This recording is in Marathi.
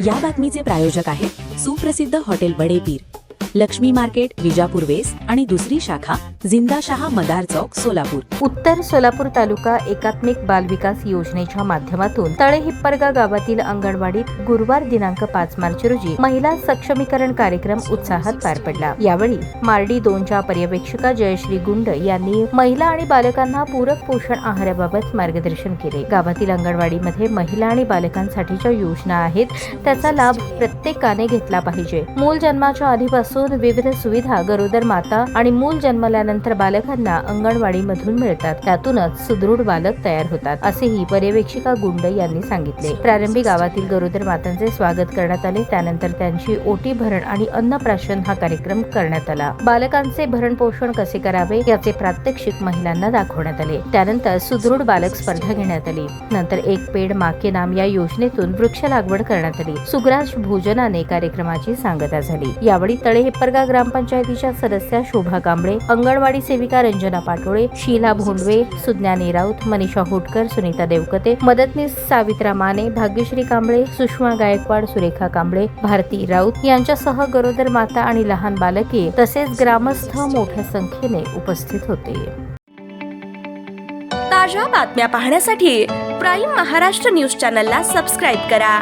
या बातमीचे प्रायोजक आहेत सुप्रसिद्ध hotel Badepir, Laxmi market, Vijapur west आणि दुसरी शाखा जिंदाशहा मदार चौक, सोलापूर. उत्तर सोलापूर तालुका एकात्मिक बाल विकास योजनेच्या माध्यमातून तळेहिप्परगा गावातील अंगणवाडीत गुरुवार दिनांक 5 मार्च रोजी महिला सक्षमीकरण कार्यक्रम उत्साहात पार पडला. यावेळी मार्डी 2च्या पर्यवेक्षिका जयश्री गुंड यांनी महिला आणि बालकांना पूरक पोषण आहाराबाबत मार्गदर्शन केले. गावातील अंगणवाडीमध्ये महिला आणि बालकांसाठीच्या योजना आहेत, त्याचा लाभ प्रत्येकाने घेतला पाहिजे. मूल जन्माच्या आधीपासून विविध सुविधा गरोदर माता आणि मूल जन्मल्यानंतर बालकांना अंगणवाडीमधून मिळतात. त्यातूनच सुदृढ बालक तयार होतात, असेही पर्यवेक्षिका गुंड यांनी सांगितले. प्रारंभी गावातील गरोदर मातांचे स्वागत करण्यात आले. त्यानंतर त्यांची ओटी भरण आणि अन्नप्राशन हा कार्यक्रम करण्यात आला. बालकांचे भरण पोषण कसे करावे याचे प्रात्यक्षिक महिलांना दाखवण्यात आले. त्यानंतर सुदृढ बालक स्पर्धा घेण्यात आली. नंतर एक पेड माके नाम या योजनेतून वृक्ष लागवड करण्यात आली. सुग्रास भोजनाने कार्यक्रमाची सांगता झाली. यावेळी तळेहिप्परगा ग्रामपंचायतीच्या सदस्या शोभा कांबळे, अंगणवाडी सेविका रंजना पाटोळे, शीला भोंडवे, सुज्ञानी राऊत, मनीषा होटकर, सुनीता देवकते, मदतनीस सावित्रा माने, भाग्यश्री कांबळे, सुषमा गायकवाड, सुरेखा कांबळे, भारती राऊत यांच्यासह गरोदर माता आणि लहान बालके तसेच ग्रामस्थ मोठ्या संख्येने उपस्थित होते. ताज्या बातम्या पाहण्यासाठी प्राईम महाराष्ट्र न्यूज चॅनलला सबस्क्राईब करा.